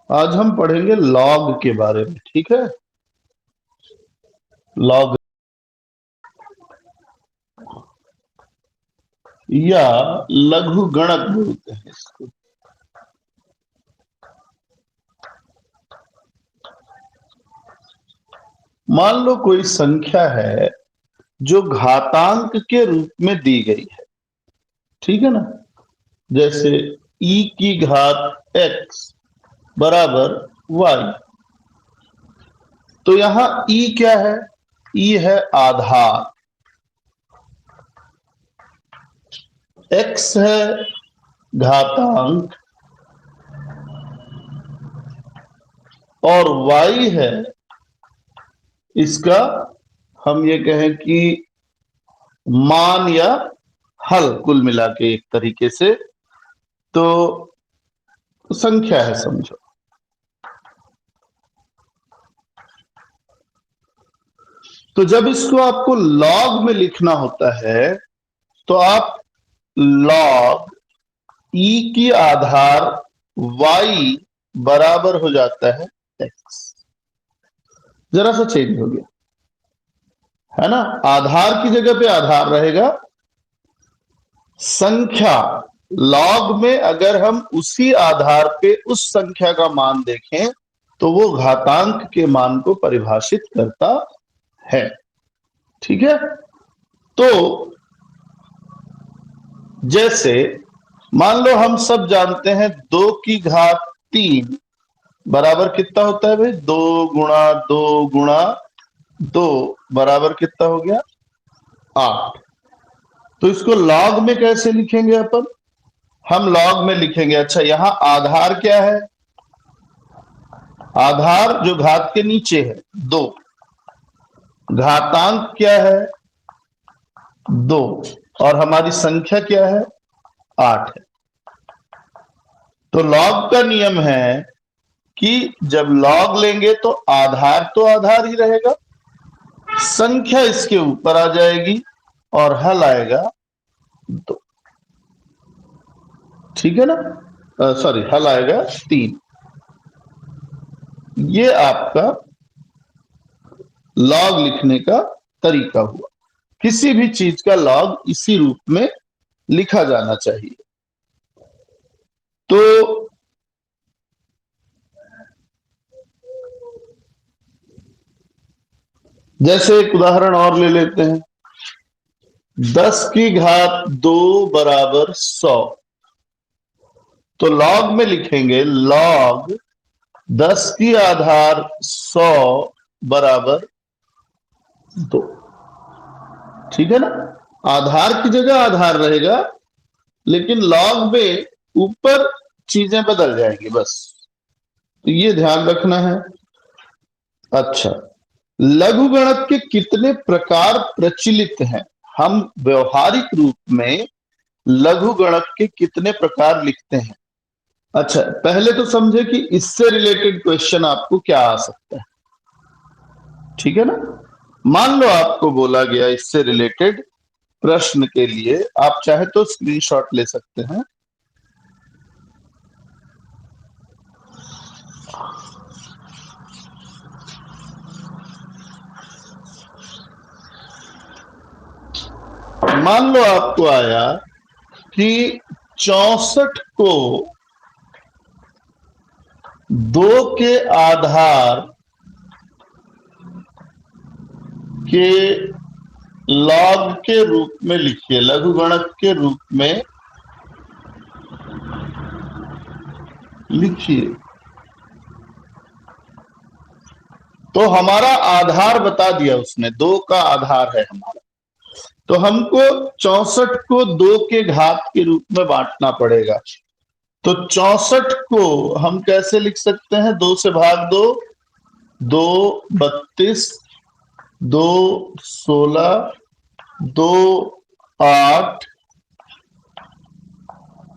आज हम पढ़ेंगे लॉग के बारे में, ठीक है। लॉग या लघु गणक बोलते हैं इसको। मान लो कोई संख्या है जो घातांक के रूप में दी गई है, ठीक है ना। जैसे e की घात x बराबर y। तो यहां e क्या है? e है आधार, x है घातांक और y है इसका, हम ये कहें कि मान या हल, कुल मिला के एक तरीके से तो संख्या है समझो। तो जब इसको आपको लॉग में लिखना होता है तो आप लॉग e की आधार y बराबर हो जाता है x। जरा सा चेंज हो गया है ना। आधार की जगह पे आधार रहेगा, संख्या लॉग में अगर हम उसी आधार पे उस संख्या का मान देखें तो वो घातांक के मान को परिभाषित करता है, ठीक है। तो जैसे मान लो हम सब जानते हैं 2 की घात 3 बराबर कितना होता है भाई? 2 गुणा 2 बराबर कितना हो गया? 8। तो इसको लॉग में कैसे लिखेंगे अपन? हम लॉग में लिखेंगे, अच्छा यहां आधार क्या है? आधार जो घात के नीचे है 2, घातांक क्या है? 2, और हमारी संख्या क्या है? 8 है। तो लॉग का नियम है कि जब लॉग लेंगे तो आधार ही रहेगा, संख्या इसके ऊपर आ जाएगी और हल आएगा 2, ठीक है ना। सॉरी, हल आएगा 3। ये आपका लॉग लिखने का तरीका हुआ। किसी भी चीज का लॉग इसी रूप में लिखा जाना चाहिए। तो जैसे एक उदाहरण और ले लेते हैं, 10 की घात 2 बराबर 100। तो लॉग में लिखेंगे लॉग 10 की आधार 100 बराबर 2, ठीक है ना। आधार की जगह आधार रहेगा, लेकिन लॉग में ऊपर चीजें बदल जाएंगी बस, तो ये ध्यान रखना है। अच्छा, लघु गणक के कितने प्रकार प्रचलित हैं? हम व्यवहारिक रूप में लघु गणक के कितने प्रकार लिखते हैं? अच्छा, पहले तो समझे कि इससे रिलेटेड क्वेश्चन आपको क्या आ सकता है, ठीक है ना। मान लो आपको बोला गया इससे रिलेटेड प्रश्न के लिए, आप चाहे तो स्क्रीनशॉट ले सकते हैं। मान लो आपको आया कि 64 को 2 के आधार के लॉग के रूप में लिखिए, लघु गणक के रूप में लिखिए। तो हमारा आधार बता दिया उसने, 2 का आधार है हमारा। तो हमको 64 को 2 के घात के रूप में बांटना पड़ेगा। तो 64 को हम कैसे लिख सकते हैं? 2 से भाग दो, 2 32, 2 16, 2 8,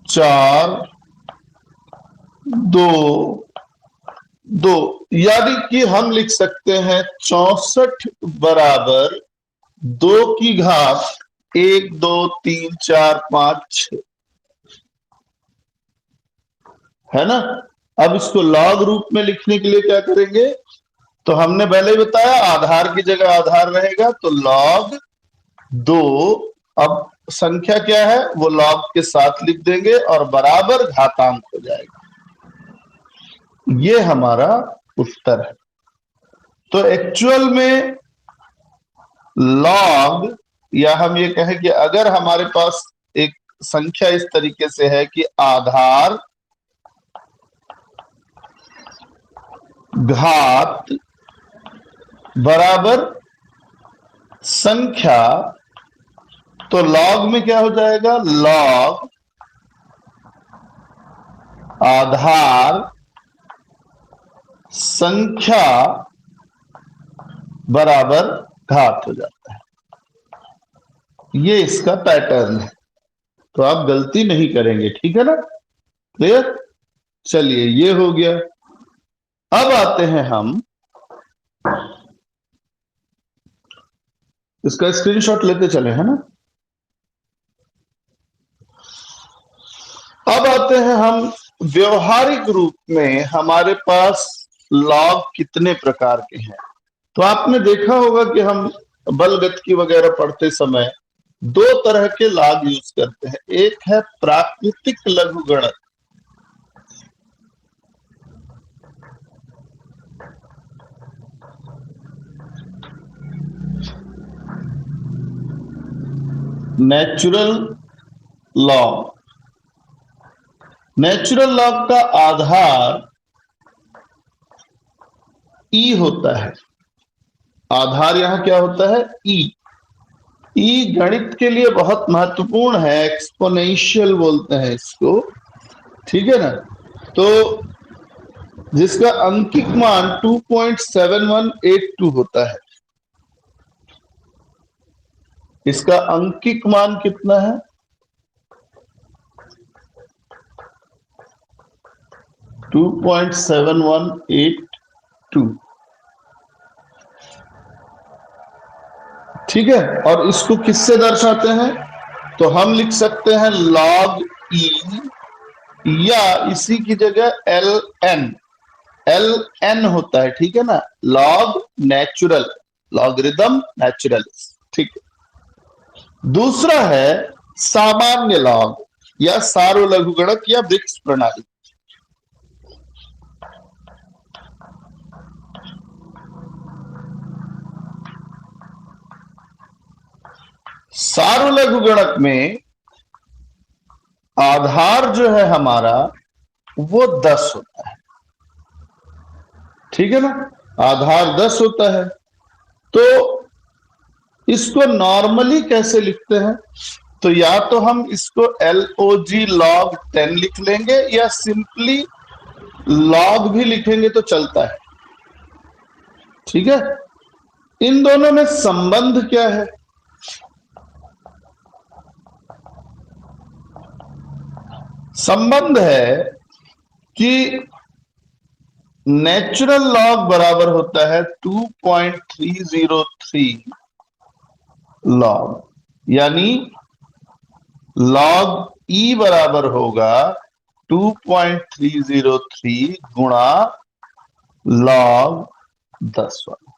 4 2 2, यानी कि हम लिख सकते हैं 64 बराबर 2 की घात 1 2 3 4 5 6, है ना। अब इसको लॉग रूप में लिखने के लिए क्या करेंगे, तो हमने पहले ही बताया आधार की जगह आधार रहेगा, तो log 2, अब संख्या क्या है वो log के साथ लिख देंगे और बराबर घातांक हो जाएगा। ये हमारा उत्तर है। तो एक्चुअल में log, या हम ये कहें कि अगर हमारे पास एक संख्या इस तरीके से है कि आधार घात बराबर संख्या, तो log में क्या हो जाएगा, log आधार संख्या बराबर घात हो जाता है। ये इसका पैटर्न है, तो आप गलती नहीं करेंगे, ठीक है ना, क्लियर। चलिए ये हो गया। अब आते हैं हम, इसका स्क्रीनशॉट लेते चले, है ना। अब आते हैं हम व्यवहारिक रूप में हमारे पास लॉग कितने प्रकार के हैं। तो आपने देखा होगा कि हम बलगति वगैरह पढ़ते समय दो तरह के लॉग यूज करते हैं। एक है प्राकृतिक लघुगणक, नेचुरल लॉग। नेचुरल लॉग का आधार ई होता है। आधार यहां क्या होता है, ई। ई गणित के लिए बहुत महत्वपूर्ण है, एक्सपोनेंशियल बोलते हैं इसको, ठीक है ना। तो जिसका अंकिक मान 2.7182 होता है। इसका अंकिक मान कितना है, 2.7182, ठीक है। और इसको किससे दर्शाते हैं, तो हम लिख सकते हैं log ई, या इसी की जगह एल एन। एल एन होता है, ठीक है ना, लॉग नेचुरल, लॉगरिदम नेचुरल, ठीक है। दूसरा है सामान्य लॉग या सार्वलघुगणक या वृक्ष प्रणाली। सार्वलघुगणक में आधार जो है हमारा वो 10 होता है, ठीक है ना, आधार 10 होता है। तो इसको नॉर्मली कैसे लिखते हैं, तो या तो हम इसको LOG log 10 लिख लेंगे या सिंपली log भी लिखेंगे तो चलता है, ठीक है। इन दोनों में संबंध क्या है, संबंध है कि नेचुरल लॉग बराबर होता है 2.303 लॉग, यानी लॉग ई बराबर होगा 2.303 गुणा लॉग 10 वाला।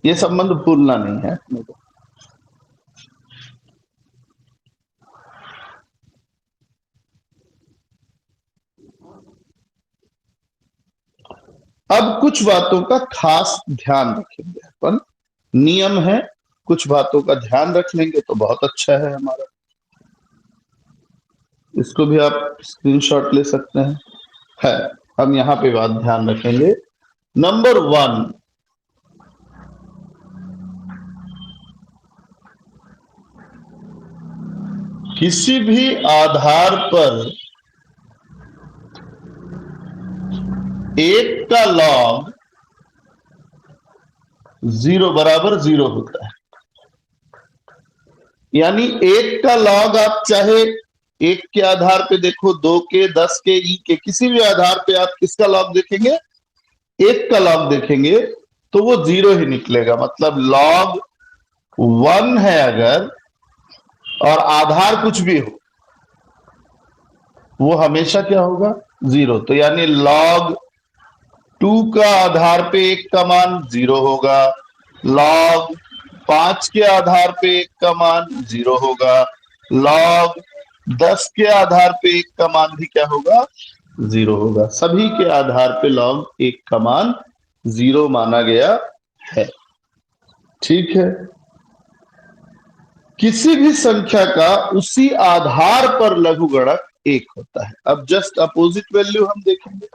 ये संबंध भूलना नहीं है अपने को। अब कुछ बातों का खास ध्यान रखेंगे अपन, नियम है, कुछ बातों का ध्यान रख लेंगे तो बहुत अच्छा है हमारा। इसको भी आप स्क्रीनशॉट ले सकते हैं, है। हम यहां पे बात ध्यान रखेंगे। नंबर 1, किसी भी आधार पर एक का लॉग 0 बराबर 0 होता है। यानी एक का लॉग आप चाहे एक के आधार पे देखो, 2 के, 10 के, ई के, किसी भी आधार पे आप किसका लॉग देखेंगे, एक का लॉग देखेंगे तो वो 0 ही निकलेगा। मतलब लॉग 1 है अगर और आधार कुछ भी हो, वो हमेशा क्या होगा, 0, तो यानी log 2 का आधार पे 1 का मान 0 होगा, log 5 के आधार पे 1 का मान 0 होगा, log 10 के आधार पे 1 का मान भी क्या होगा? 0 होगा। सभी के आधार पे log 1 का मान 0 माना गया है। ठीक है, किसी भी संख्या का उसी आधार पर लघुगणक 1 होता है। अब जस्ट अपोजिट वैल्यू हम देखेंगे।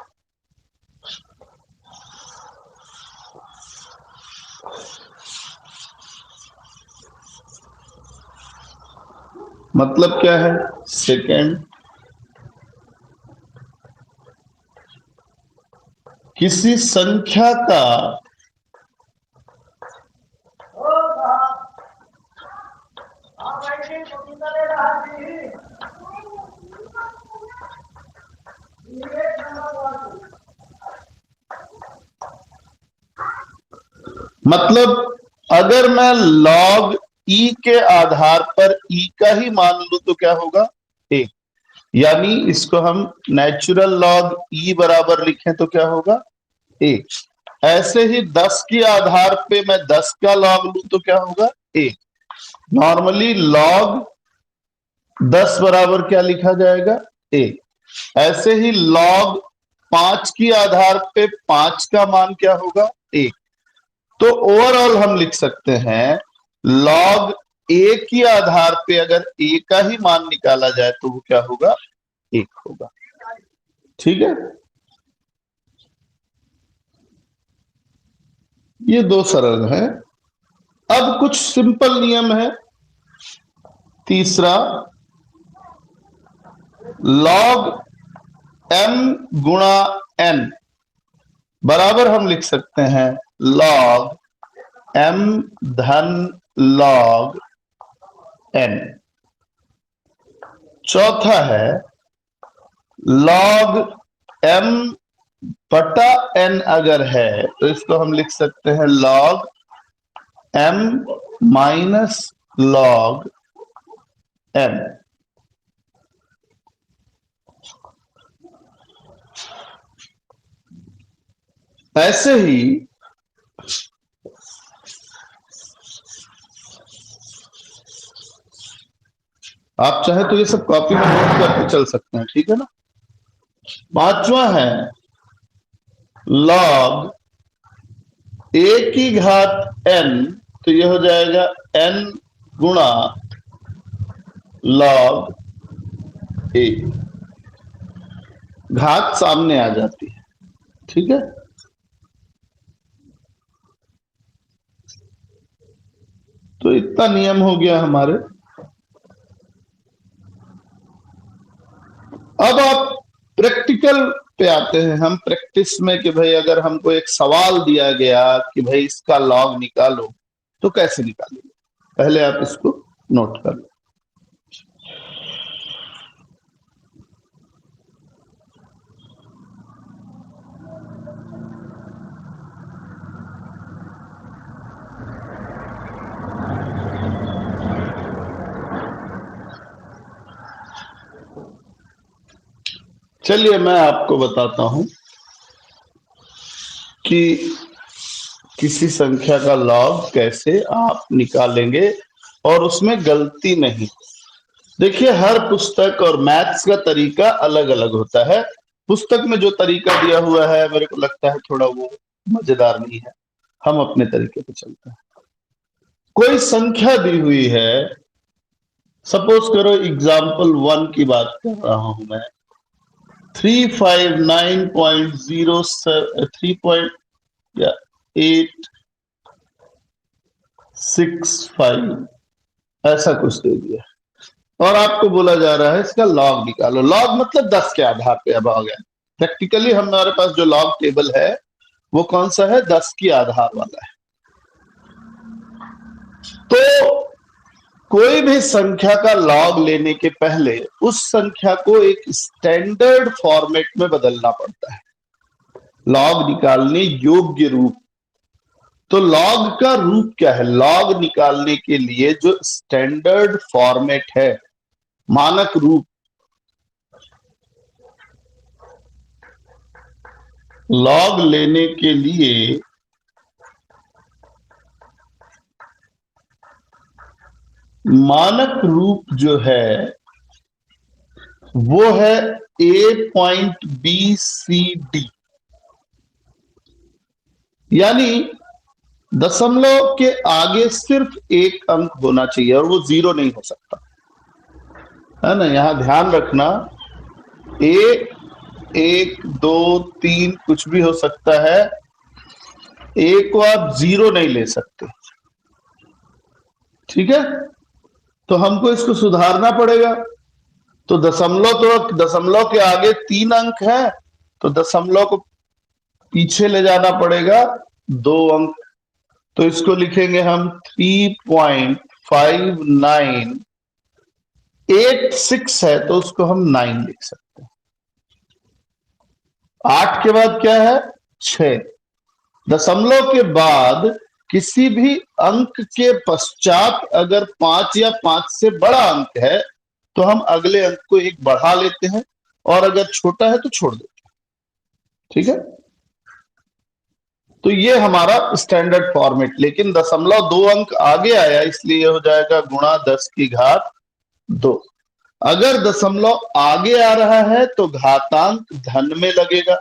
मतलब क्या है? सेकेंड, किसी संख्या का मतलब अगर मैं log e के आधार पर e का ही मान लूं तो क्या होगा? 1। यानी इसको हम नेचुरल log e बराबर लिखें तो क्या होगा? 1। ऐसे ही 10 के आधार पे मैं 10 का log लूं तो क्या होगा? 1। नॉर्मली log 10 बराबर क्या लिखा जाएगा? 1। ऐसे ही log 5 के आधार पे 5 का मान क्या होगा? 1। तो ओवरऑल हम लिख सकते हैं log a के आधार पे अगर a का ही मान निकाला जाए तो वो क्या होगा? 1 होगा। ठीक है, ये दो सरल है। अब कुछ सिंपल नियम है। तीसरा, log m गुणा n बराबर हम लिख सकते हैं log m धन log n। चौथा है log m बटा n अगर है तो इसको हम लिख सकते हैं log m minus log n। ऐसे ही आप चाहे तो ये सब कॉपी में नोट करके चल सकते हैं। ठीक है ना। पांचवा है log a की घात n, तो यह हो जाएगा n गुणा log a। घात सामने आ जाती है। ठीक है, तो इतना नियम हो गया हमारे। अब आप प्रैक्टिकल पे आते हैं। हम प्रैक्टिस में कि भाई अगर हमको एक सवाल दिया गया कि भाई इसका लॉग निकालो तो कैसे निकालेंगे, पहले आप इसको नोट कर लो। चलिए मैं आपको बताता हूं कि किसी संख्या का लॉग कैसे आप निकालेंगे और उसमें गलती नहीं। देखिए, हर पुस्तक और मैथ्स का तरीका अलग अलग होता है। पुस्तक में जो तरीका दिया हुआ है मेरे को लगता है थोड़ा वो मजेदार नहीं है। हम अपने तरीके पे चलते हैं। कोई संख्या दी हुई है, सपोज करो एग्जाम्पल 1 की बात कर रहा हूं मैं, 359.0865 ऐसा कुछ दे दिया और आपको बोला जा रहा है इसका लॉग निकालो। लॉग मतलब 10 के आधार पे। अब आ गया प्रैक्टिकली हमारे पास जो लॉग टेबल है वो कौन सा है? 10 की आधार वाला है। तो कोई भी संख्या का लॉग लेने के पहले उस संख्या को एक स्टैंडर्ड फॉर्मेट में बदलना पड़ता है, लॉग निकालने योग्य रूप। तो लॉग का रूप क्या है? लॉग निकालने के लिए जो स्टैंडर्ड फॉर्मेट है, मानक रूप, लॉग लेने के लिए मानक रूप जो है वो है A.BCD, यानी दशमलव के आगे सिर्फ एक अंक होना चाहिए और वो जीरो नहीं हो सकता, है ना। यहां ध्यान रखना, ए, एक, दो, तीन कुछ भी हो सकता है, ए को आप जीरो नहीं ले सकते, ठीक है। तो हमको इसको सुधारना पड़ेगा। तो दशमलव के आगे तीन अंक है, तो दशमलव को पीछे ले जाना पड़ेगा दो अंक। तो इसको लिखेंगे हम 3.5986 है, तो उसको हम 9 लिख सकते हैं। 8 के बाद क्या है? 6। दशमलव के बाद किसी भी अंक के पश्चात अगर 5 या 5 से बड़ा अंक है तो हम अगले अंक को एक बढ़ा लेते हैं, और अगर छोटा है तो छोड़ देते हैं, ठीक है। तो ये हमारा स्टैंडर्ड फॉर्मेट, लेकिन दशमलव 2 अंक आगे आया इसलिए हो जाएगा गुणा 10 की घात 2। अगर दशमलव आगे आ रहा है तो घातांक धन में लगेगा।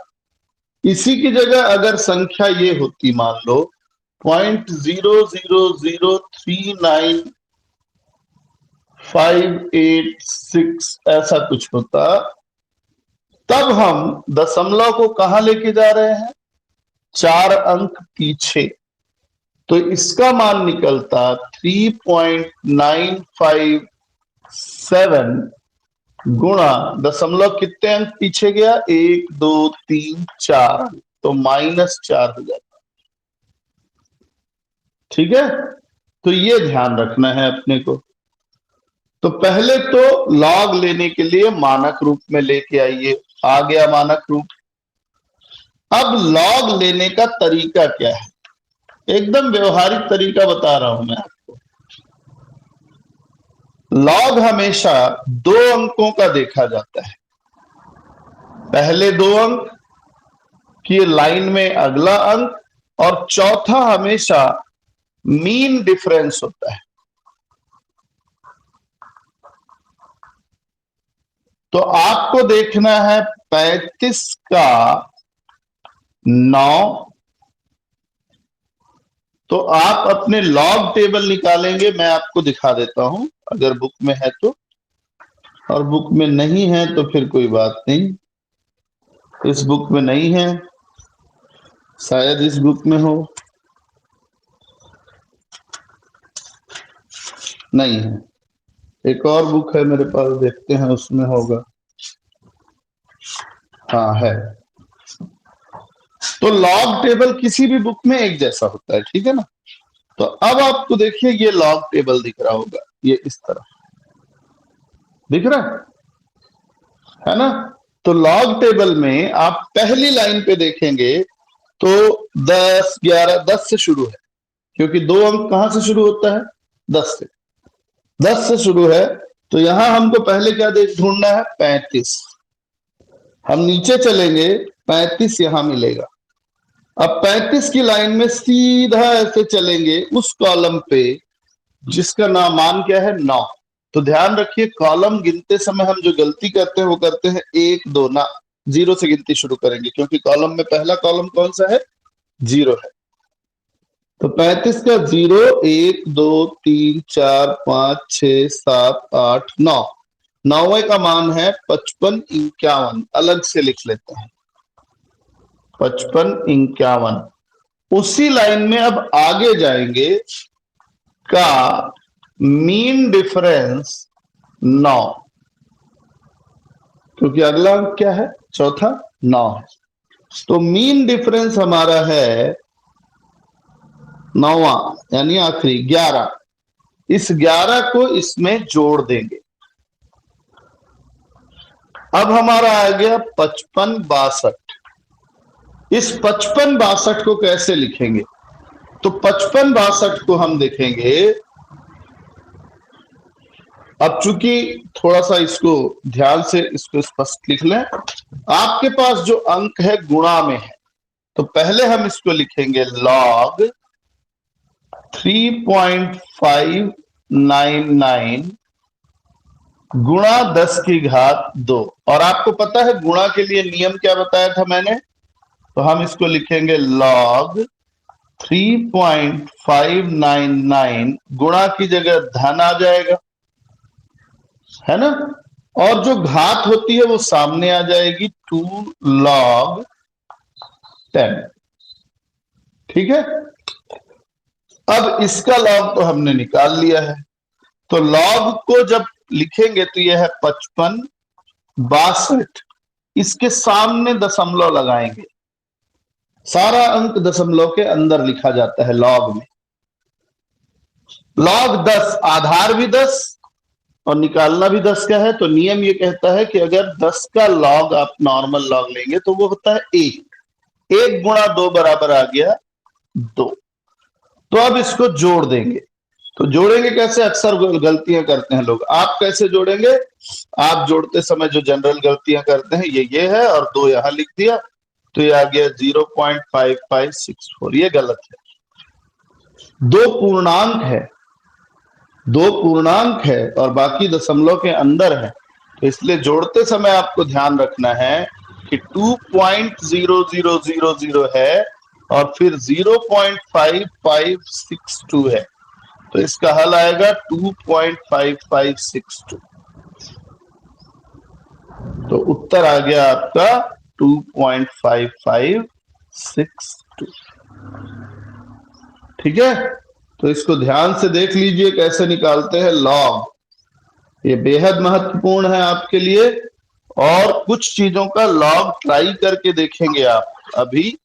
इसी की जगह अगर संख्या ये होती, मान लो 0.0039586 ऐसा कुछ होता, तब हम दशमलव को कहां लेके जा रहे हैं? 4 अंक पीछे। तो इसका मान निकलता 3.957 गुणा दशमलव कितने अंक पीछे गया? 1, 2, 3, 4, तो -4 हो जाता, ठीक है। तो ये ध्यान रखना है अपने को। तो पहले तो लॉग लेने के लिए मानक रूप में लेके आइए, आ गया मानक रूप। अब लॉग लेने का तरीका क्या है? एकदम व्यवहारिक तरीका बता रहा हूं मैं आपको। लॉग हमेशा 2 अंकों का देखा जाता है। पहले 2 अंक की लाइन में अगला अंक, और चौथा हमेशा मीन डिफरेंस होता है। तो आपको देखना है 35 का 9, तो आप अपने लॉग टेबल निकालेंगे। मैं आपको दिखा देता हूं अगर बुक में है तो, और बुक में नहीं है तो फिर कोई बात नहीं। इस बुक में नहीं है, शायद इस बुक में हो, नहीं है। एक और बुक है मेरे पास, देखते हैं उसमें होगा। हाँ है। तो लॉग टेबल किसी भी बुक में एक जैसा होता है, ठीक है ना। तो अब आपको देखिए ये लॉग टेबल दिख रहा होगा, ये इस तरह दिख रहा है ना। तो लॉग टेबल में आप पहली लाइन पे देखेंगे तो 10, 11, 10 से शुरू है, क्योंकि 2 अंक कहां से शुरू होता है? 10 से। 10 से शुरू है, तो यहां हमको पहले क्या देख ढूंढना है? 35। हम नीचे चलेंगे, 35 यहां मिलेगा। अब 35 की लाइन में सीधा ऐसे चलेंगे उस कॉलम पे जिसका नाम मान क्या है? 9। तो ध्यान रखिए, कॉलम गिनते समय हम जो गलती करते हैं वो करते हैं 1, 2 ना, 0 से गिनती शुरू करेंगे, क्योंकि कॉलम में पहला कॉलम कौन सा है? 0 है। तो 35 का 0, 1, 2, 3, 4, 5, 6, 7, 8, 9। 9वें का मान है 55, 51। अलग से लिख लेते हैं 55, 51। उसी लाइन में अब आगे जाएंगे का मीन डिफरेंस 9, क्योंकि अगला अंक क्या है? चौथा 9 है। तो मीन डिफरेंस हमारा है 9वां, यानी आखिरी 11। इस 11 को इसमें जोड़ देंगे। अब हमारा आ गया 55, 62। इस 55, 62 को कैसे लिखेंगे? तो 55, 62 को हम देखेंगे। अब चूंकि थोड़ा सा इसको ध्यान से इसको स्पष्ट लिख लें, आपके पास जो अंक है गुणा में है, तो पहले हम इसको लिखेंगे log 3.599 गुणा 10 की घात 2। और आपको पता है गुणा के लिए नियम क्या बताया था मैंने? तो हम इसको लिखेंगे log 3.599 गुणा की जगह धन आ जाएगा, है ना? और जो घात होती है वो सामने आ जाएगी 2 log 10। ठीक है, अब इसका लॉग तो हमने निकाल लिया है। तो लॉग को जब लिखेंगे तो यह है 55 62, इसके सामने दशमलव लगाएंगे। सारा अंक दशमलव के अंदर लिखा जाता है लॉग में। लॉग 10, आधार भी 10 और निकालना भी 10 का है। तो नियम ये कहता है कि अगर 10 का लॉग आप नॉर्मल लॉग लेंगे तो वो होता है 1 गुणा 2 बराबर आ गया 2। तो अब इसको जोड़ देंगे। तो जोड़ेंगे कैसे? अक्सर गलतियां करते हैं लोग। आप कैसे जोड़ेंगे? आप जोड़ते समय जो जनरल गलतियां करते हैं ये है और 2 यहां लिख दिया, तो ये आ गया 0.5564। ये गलत है। दो पूर्णांक है, दो पूर्णांक है और बाकी दशमलव के अंदर है। तो इसलिए जोड़ते समय आपको ध्यान रखना है कि 2.0000 है और फिर 0.5562 है। तो इसका हल आएगा 2.5562। तो उत्तर आ गया आपका 2.5562। ठीक है, तो इसको ध्यान से देख लीजिए कैसे निकालते हैं लॉग। ये बेहद महत्वपूर्ण है आपके लिए। और कुछ चीजों का लॉग ट्राई करके देखेंगे आप। अभी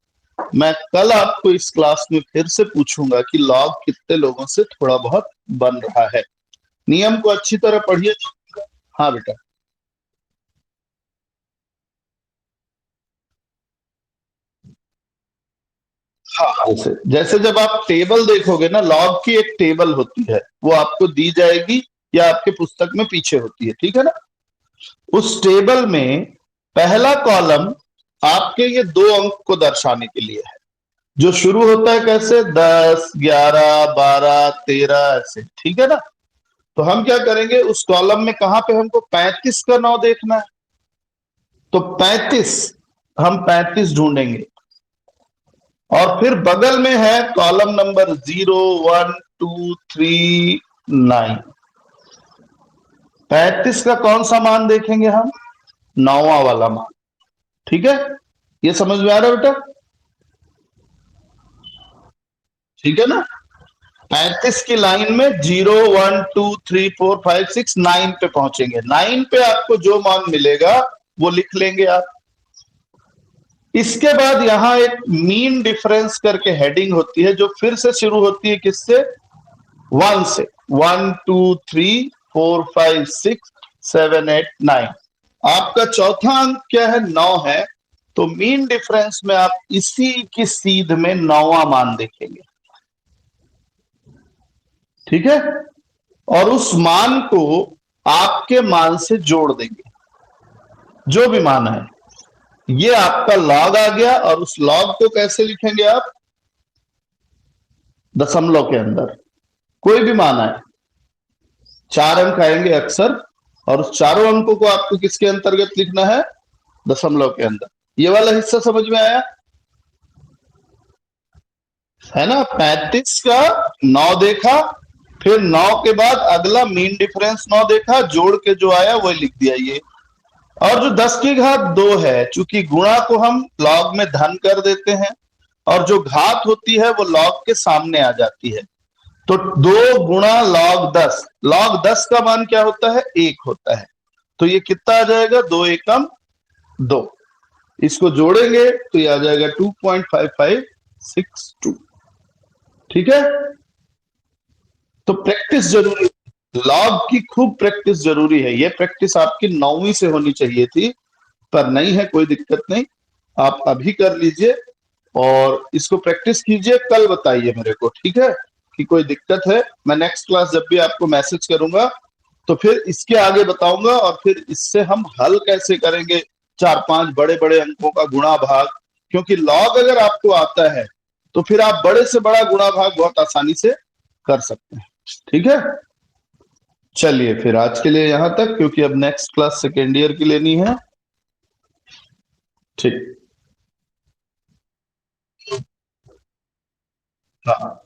मैं कल आपको इस क्लास में फिर से पूछूंगा कि लॉग कितने लोगों से थोड़ा बहुत बन रहा है। नियम को अच्छी तरह पढ़िए। हाँ बेटा। हाँ, जैसे जैसे जब आप टेबल देखोगे ना, लॉग की एक टेबल होती है, वो आपको दी जाएगी या आपके पुस्तक में पीछे होती है, ठीक है ना? उस टेबल में पहला कॉलम आपके ये 2 अंक को दर्शाने के लिए है, जो शुरू होता है कैसे? 10 11 12 13 ऐसे, ठीक है ना? तो हम क्या करेंगे, उस कॉलम में कहां पे हमको 35 का 9 देखना है, तो 35 हम 35 ढूंढेंगे। और फिर बगल में है कॉलम नंबर 0 1 2 3 9। 35 का कौन सा मान देखेंगे हम? 9वां वाला मान। ठीक है, ये समझ में आ रहा है बेटा? ठीक है ना? 35 की लाइन में 0 1 2 3 4 5 6 9 पे पहुंचेंगे। 9 पे आपको जो मान मिलेगा वो लिख लेंगे आप। इसके बाद यहां एक मीन डिफरेंस करके हेडिंग होती है, जो फिर से शुरू होती है किससे? 1 से। 1 2 3 4 5 6 7 8 9। आपका चौथा अंक क्या है? 9 है। तो मीन डिफरेंस में आप इसी की सीध में 9वां मान देखेंगे। ठीक है, और उस मान को आपके मान से जोड़ देंगे, जो भी मान है। ये आपका लॉग आ गया। और उस लॉग को कैसे लिखेंगे आप? दशमलव के अंदर कोई भी मान आए, 4 अंक आएंगे अक्सर, और उस चारों अंकों को आपको किसके अंतर्गत लिखना है? दशमलव के अंदर। ये वाला हिस्सा समझ में आया है ना? 35 का 9 देखा, फिर 9 के बाद अगला मीन डिफरेंस 9 देखा, जोड़ के जो आया वही लिख दिया ये। और जो 10 की घात 2 है, चूंकि गुणा को हम लॉग में धन कर देते हैं और जो घात होती है वो लॉग के सामने आ जाती है। तो 2 गुणा लॉग 10, लॉग 10 का मान क्या होता है? 1 होता है। तो ये कितना आ जाएगा? 2 एकम 2। इसको जोड़ेंगे तो ये आ जाएगा 2.5562। ठीक है, तो प्रैक्टिस जरूरी, लॉग की खूब प्रैक्टिस जरूरी है। ये प्रैक्टिस आपकी 9वीं से होनी चाहिए थी, पर नहीं है, कोई दिक्कत नहीं, आप अभी कर लीजिए और इसको प्रैक्टिस कीजिए। कल बताइए मेरे को, ठीक है, कि कोई दिक्कत है। मैं नेक्स्ट क्लास जब भी आपको मैसेज करूंगा तो फिर इसके आगे बताऊंगा, और फिर इससे हम हल कैसे करेंगे 4 5 बड़े बड़े अंकों का गुणा भाग, क्योंकि लॉग अगर आपको आता है तो फिर आप बड़े से बड़ा गुणा भाग बहुत आसानी से कर सकते हैं। ठीक है, चलिए फिर आज के लिए यहां तक, क्योंकि अब नेक्स्ट क्लास सेकेंड ईयर की लेनी है। ठीक। हाँ।